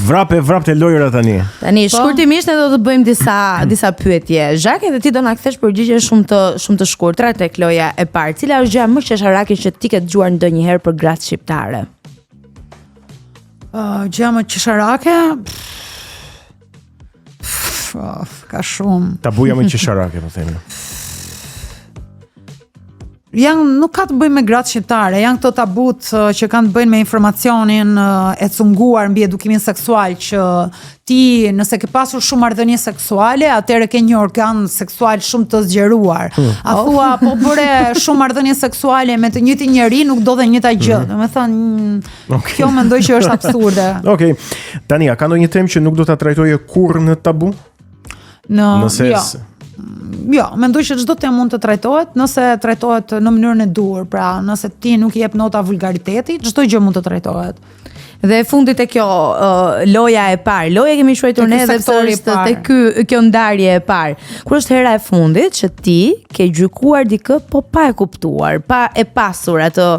Vrap të lojra tani. Tani shkurtimisht ne do të bëjmë disa pyetje. Zhaki, dhe ti do na kthesh përgjigje shumë të shkurtra tek loja e parë. Cila është gjëja më qesharake që ti ke dëgjuar ndonjëherë për gratë shqiptare? Gjëja më qesharake? Ka shumë. Tabuja më qesharake, po themi. Nuk ka të bëjmë me gratë shqiptare, janë këto tabut që kanë të bëjnë me informacionin e cunguar mbi edukimin seksual, që ti nëse ke pasur shumë marrëdhënie seksuale, atëherë ke një organ seksual shumë të zgjeruar. A thua, po bëre shumë marrëdhënie seksuale me të njëjtin njeri, nuk do dhe njëjta gjë. Domethënë, kjo mendoj që është absurde. Okej. Tani, a ka ndonjë temë që nuk do ta trajtoje kurrë në tabu? Jo, mendoj që çdo temë mund të trajtohet nëse trajtohet në mënyrën e duhur. Pra, nëse ti nuk i jep nota vulgariteti, çdo gjë mund të trajtohet. Dhe fundit e kjo loja e parë. Loja kemi quajtur ne edhe pse është tek kjo ndarje e parë. Kur është hera e fundit që ti ke gjykuar dikë po pa e kuptuar, pa e pasur atë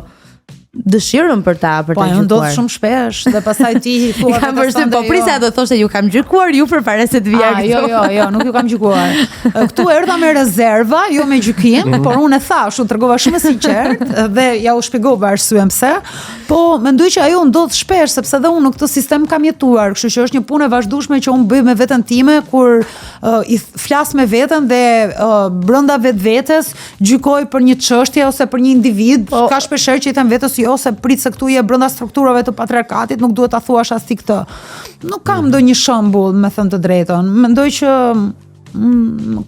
dëshirën për ta gjykuar. Po, unë ndodh shumë shpesh dhe pastaj ti thua kam vërtet po prisa do thoshte ju kam gjykuar ju përpara se të vija këtu. Jo, nuk ju kam gjykuar. Këtu erdha me rezerva, jo me gjykim, por unë e thash, u tregova shumë sinqert dhe ja u shpjegova arsyen pse. Po mendoj që ajo ndodh shpesh sepse edhe unë në këtë sistem kam jetuar, kështu që është një punë e vazhdueshme që unë bëj me veten time kur i flas me veten dhe brenda vetvetes gjykoj për një çështje ose për një individ, ka shpeshherë që i them vetes jo se prit se këtu je brenda strukturave të patriarkatit, nuk duhet ta thuash as ti këtë. Nuk kam ndonjë shembull, me thënë të drejtën. Mendoj që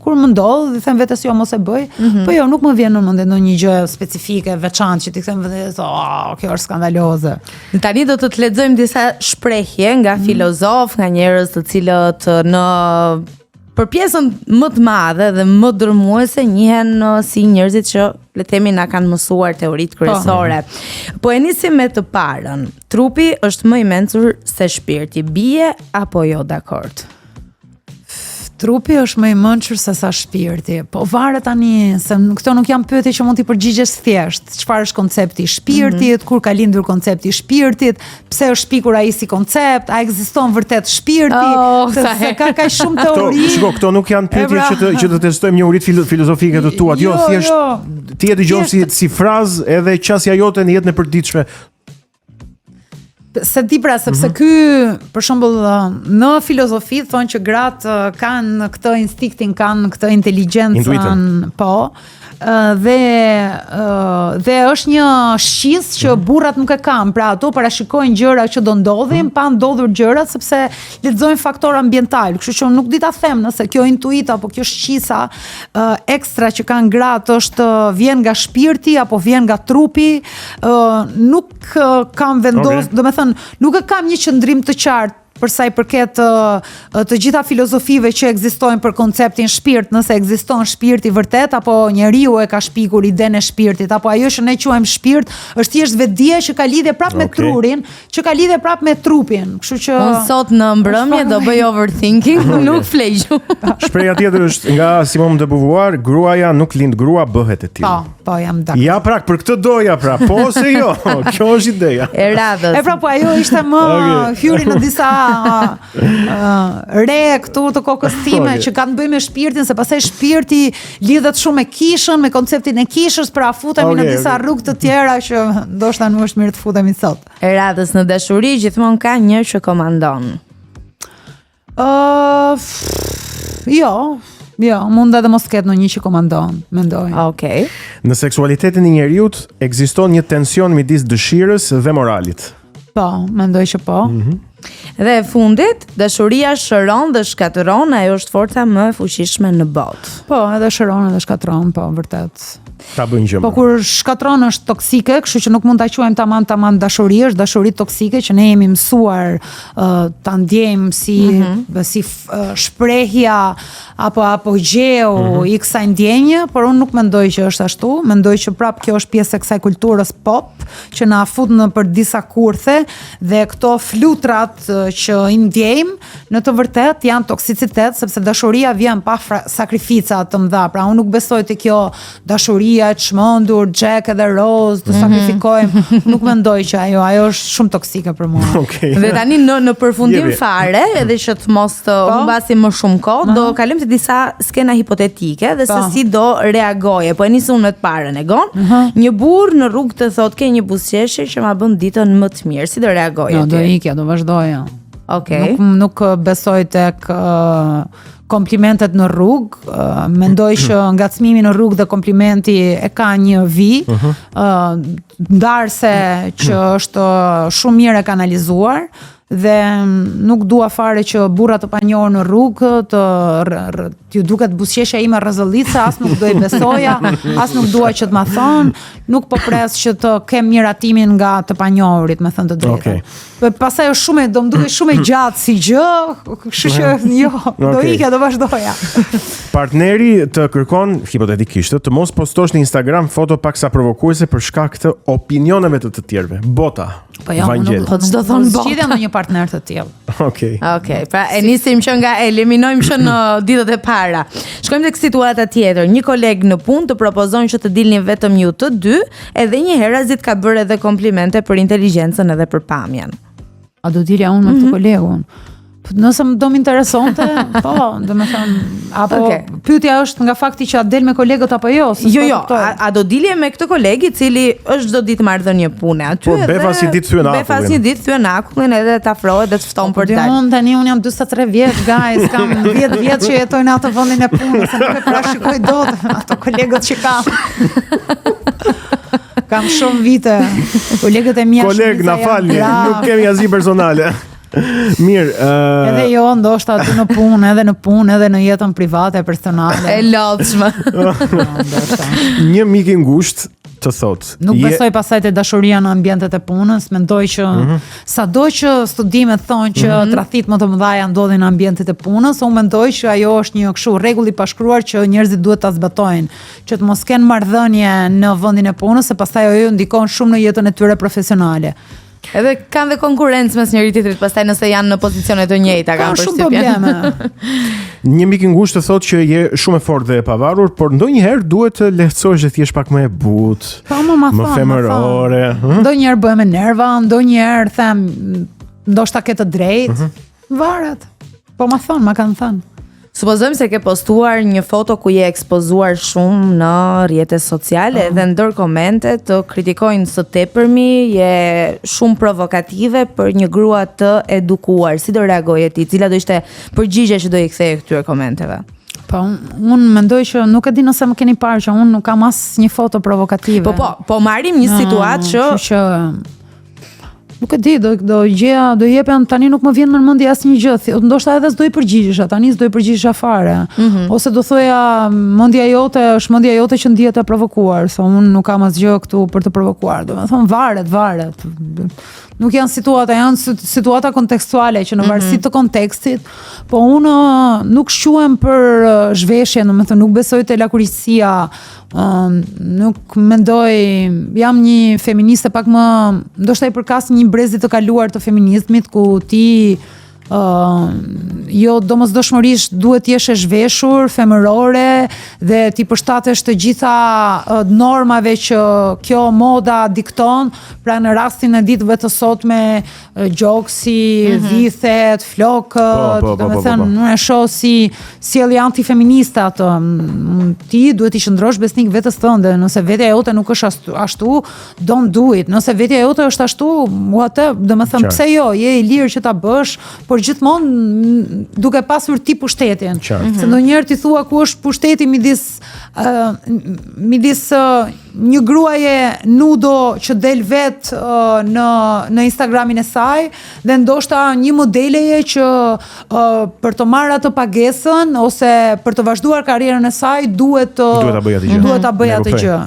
kur më ndodh, i them vetes jo mos e bëj, po jo, nuk më vjen në mendje ndonjë gjë specifike, veçantë që ti them vetes, kjo është skandaloze. Tani do të lexojmë disa shprehje nga filozof, nga njerëz të cilët për pjesën më të madhe dhe më dërmuese njihen si njerëzit që le të themi na kanë mësuar teoritë kryesore. Po e nisim me të parën. Trupi është më i mençur se shpirti. Bie apo jo dakord? Trupi është më i mençur se sa shpirti. Po varet tani se këto nuk janë pyetje që mund t'i përgjigjesh thjesht. Çfarë është koncepti i shpirtit, kur ka lindur koncepti i shpirtit, pse është shpikur ai si koncept, a ekziston vërtet shpirti, se ka kaq shumë teori. Këto nuk janë pyetje që të testojmë njohuritë filozofike të tuat. Jo, thjesht ti e dëgjon si frazë edhe qasja jote në jetën e përditshme. Se di pra, sepse ky, për shembull, në filozofi thonë që gratë kanë këtë instiktin, kanë këtë inteligjencën, po, dhe është një shqis që burrat nuk e kanë, pra ato parashikojnë gjëra që do ndodhin, pa ndodhur gjërat sepse lexojnë faktor ambiental. Kështu që nuk di ta them nëse kjo intuita apo kjo shqisa ekstra që kanë gratë është vjen nga shpirti apo vjen nga trupi, nuk kam vendosur, domethënë nuk e kam një qëndrim të qartë për sa i përket të gjitha filozofive që ekzistojnë për konceptin shpirt, nëse ekziston shpirti vërtet apo njeriu e ka shpikur idenë e shpirtit, apo ajo që ne quajmë shpirt është thjesht vetdia që ka lidhje prapë me trurin, që ka lidhje prapë me trupin. Kështu që unë sot në mbrëmje do bëj overthinking, nuk flejgju. Shpreha tjetër është nga Simone de Beauvoir, gruaja nuk lind grua, bëhet e tillë. Po, jam dakord. Ja pra, për këtë doja pra, po ose jo, kjo është ideja. E radhës. E pra, po ajo ishte më hyri në disa re këtu të kokës time që kanë bëjmë me shpirtin, se pastaj shpirti lidhet shumë me kishën, me konceptin e kishës, pra futemi në disa rrugë të tjera që ndoshta nuk është mirë të futemi sot. E radhës, në dashuri gjithmonë ka një që komandon. Jo, mund edhe mos ketë në një që komandon, mendoj. Okej. Në seksualitetin e njeriut ekziston një tension midis dëshirës dhe moralit. Po, mendoj që po. Dhe e fundit, dashuria shëron dhe shkatëron, ajo është forca më e fuqishme në botë. Po, edhe shëron edhe shkatëron, po, vërtet. Ta bëjnë gjë. Po kur shkatron është toksike, kështu që nuk mund ta quajmë tamam dashuri, është dashuri toksike që ne jemi mësuar ta ndjejmë si shprehja apo apogjeu i kësaj ndjenje, por unë nuk mendoj që është ashtu. Mendoj që prapë kjo është pjesë e kësaj kulturës pop që na fut në për disa kurthe dhe këto flutrat që i ndjejmë në të vërtet janë toksicitet, sepse dashuria vjen pa sakrifica të mëdha. Pra unë nuk besoj te kjo dashuri shtëpia e çmendur, Jack edhe Rose, të sakrifikojmë. Nuk mendoj që ajo është shumë toksike për mua. Okej. Dhe tani në përfundim Jepi. fare, edhe që të mos të humbasim më shumë kohë, do kalojmë te disa skena hipotetike dhe se si do reagoje. Po e nis unë me të parën e gon. Një burr në rrugë të thotë ke një buzëqeshje që ma bën ditën më të mirë. Si do reagoje Jo, ti? do ikja, do vazhdoja. Okej. Nuk besoj tek komplimentet në rrugë, mendoj që ngacmimi në rrugë dhe komplimenti e ka një ndarse që është shumë mirë e kanalizuar dhe nuk dua fare që burra të panjohur në rrugë t'ju duket buzëqeshja ime rrezollice, as nuk do i besoja, as nuk dua që të ma thonë, nuk po pres që të kem miratimin nga të panjohurit, me thënë të drejtën. Pastaj është do më duket shumë e gjatë si gjë, kështu që jo, do ikja, do vazhdoja. Partneri të kërkon, hipotetikisht, të mos postosh në Instagram foto paksa provokuese për shkak të opinioneve të tjerëve. Bota. Po jo, po çdo thon bota. Zgjidhja në një partner të tillë. Okej. Okej, pra e nisim që nga eliminojmë që në ditët e para. Shkojmë tek situata tjetër. Një koleg në punë të propozon që të dilni vetëm ju të dy, edhe një herë azit ka bërë edhe komplimente për inteligjencën edhe për pamjen. A do dilja unë me këtë kolegun? Nëse do më interesonte, po, do me thënë, apo pyetja është nga fakti që a del me kolegët apo jo? Jo, a do dilje me këtë koleg I cili është çdo ditë marrëdhënie pune aty. Po befas një ditë thyen akullin. Befas një ditë thyen akullin edhe të afrohet dhe të fton për dalë. Tani unë jam 43 vjeç, guys, kam 10 vjet që jetoj në atë vendin e punës, nuk e parashikoj dot ato kolegët që kam. Kam shumë vite. Kolegët e mia Koleg, na falni, nuk kemi asnjë personale. Mirë, edhe jo, ndoshta aty në punë, edhe në jetën private, personale. E lodhshme. Një mik I ngushtë të thotë. Nuk besoj pasaj të dashuria në ambientet e punës, mendoj që sado që studimet thonë që tradhit më të mëdha ndodhin në ambientet e punës, unë mendoj që ajo është një kështu rregull I pashkruar që njerëzit duhet ta zbatojnë, që të mos kenë marrëdhënie në vendin e punës, se pastaj ajo ndikon shumë në jetën e tyre profesionale. Edhe kanë dhe konkurrencë mes njëri tjetrit, pastaj nëse janë në pozicione të njëjta kanë shumë probleme. Një mik I ngushtë të thotë që je shumë e fortë dhe e pavarur, por ndonjëherë duhet të lehtësohesh dhe thjesht pak më e butë. Më femërore. Ndonjëherë bëhem me nerva, ndonjëherë them ndoshta ke të drejtë. Varet. Po ma kanë thënë. Supozojmë se ke postuar një foto ku je ekspozuar shumë në rrjetet sociale dhe ndër komente të kritikojnë së tepërmi, je shumë provokative për një grua të edukuar. Si do reagoje ti? Cila do ishte përgjigje që do I ktheje këtyre komenteve? Po, unë mendoj që nuk e di nëse më keni parë që unë nuk kam as një foto provokative. Po marrim një situatë që nuk e di, do jepen, tani nuk më vjen në mendje asnjë gjë. Ndoshta edhe s'do I përgjigjesha, tani s'do I përgjigjesha fare. Ose do thoja mendja jote është mendja jote që ndihet e provokuar, se unë nuk kam asgjë këtu për të provokuar. Domethënë varet. Nuk janë situata kontekstuale që në varësi të kontekstit, po unë nuk shquhem për zhveshje, domethënë nuk besoj te lakurisia, nuk mendoj, jam një feministe pak më, ndoshta I përkas një brezi të kaluar të feminizmit ku ti jo domosdoshmërisht duhet jesh e zhveshur, femërore dhe ti përshtatesh të gjitha normave që kjo moda dikton, pra në rastin e ditëve të sotme gjoksi, dhithet, flokët, domethënë nuk e shoh si sjellje antifeministe ato. Ti duhet I qëndrosh besnik vetes tënde, nëse vetja jote nuk është ashtu, don't do it. Nëse vetja jote është ashtu, domethënë pse jo, je I lirë që ta bësh, por gjithmonë duke pasur ti pushtetin. Se ndonjëherë ti thua ku është pushteti midis një gruaje nudo që del vet në Instagramin e saj dhe ndoshta një modeleje që për të marrë atë pagesën ose për të vazhduar karrierën e saj duhet ta bëjë atë gjë.